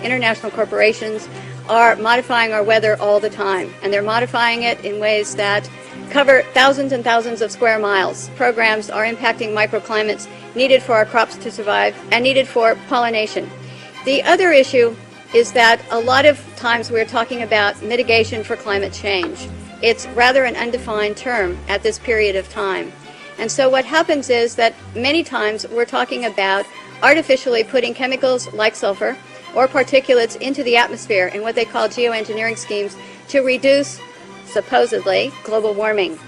international corporations are modifying our weather all the time, and they're modifying it in ways that cover thousands and thousands of square miles. Programs are impacting microclimates needed for our crops to survive and needed for pollination. The other issue is that a lot of times we're talking about mitigation for climate change. It's rather an undefined term at this period of time. And so what happens is that many times we're talking about artificially putting chemicals like sulfur or particulates into the atmosphere in what they call geoengineering schemes to reduce, supposedly, global warming.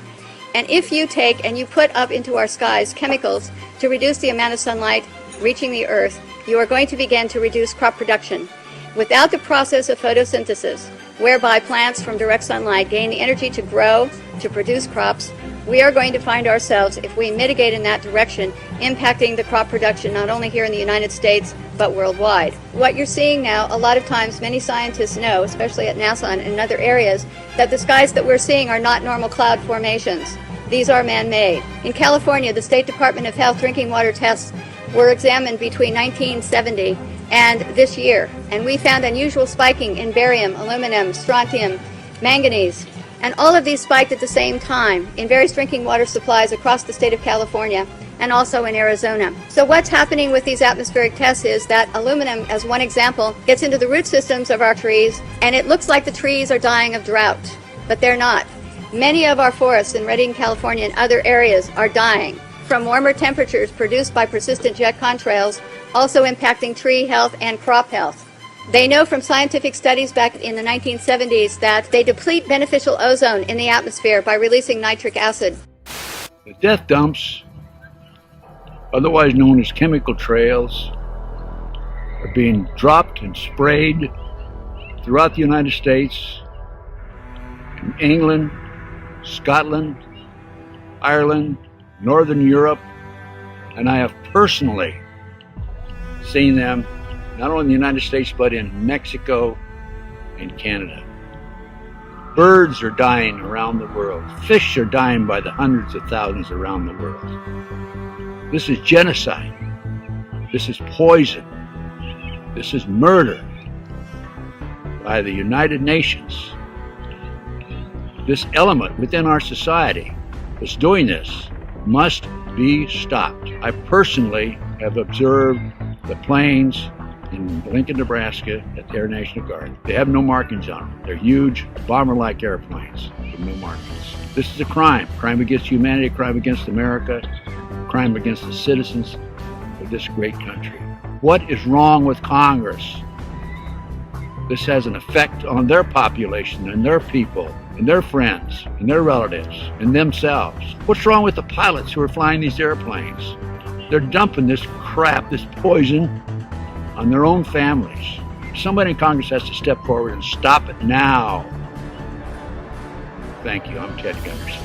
And if you take and you put up into our skies chemicals to reduce the amount of sunlight reaching the earth, you are going to begin to reduce crop production. Without the process of photosynthesis, whereby plants from direct sunlight gain the energy to grow, to produce crops, we are going to find ourselves, if we mitigate in that direction, impacting the crop production not only here in the United States, but worldwide. What you're seeing now, a lot of times many scientists know, especially at NASA and in other areas, that the skies that we're seeing are not normal cloud formations. These are man-made. In California, the State Department of Health drinking water tests were examined between 1970 and this year, and we found unusual spiking in barium, aluminum, strontium, manganese, and all of these spiked at the same time in various drinking water supplies across the state of California and also in Arizona. So what's happening with these atmospheric tests is that aluminum, as one example, gets into the root systems of our trees, and it looks like the trees are dying of drought, but they're not. Many of our forests in Redding, California and other areas are dying from warmer temperatures produced by persistent jet contrails, also impacting tree health and crop health. They know from scientific studies back in the 1970s that they deplete beneficial ozone in the atmosphere by releasing nitric acid. The death dumps, otherwise known as chemical trails, are being dropped and sprayed throughout the United States, in England, Scotland, Ireland, Northern Europe, and I have personally seen them not only in the United States, but in Mexico and Canada. Birds are dying around the world. Fish are dying by the hundreds of thousands around the world. This is genocide. This is poison. This is murder by the United Nations. This element within our society that's doing this must be stopped. I personally have observed the planes in Lincoln, Nebraska at the Air National Guard. They have no markings on them. They're huge, bomber-like airplanes with no markings. This is a crime. Crime against humanity, crime against America, crime against the citizens of this great country. What is wrong with Congress? This has an effect on their population and their people and their friends and their relatives and themselves. What's wrong with the pilots who are flying these airplanes? They're dumping this crap, this poison, on their own families. Somebody in Congress has to step forward and stop it now. Thank you. I'm Ted Gunderson.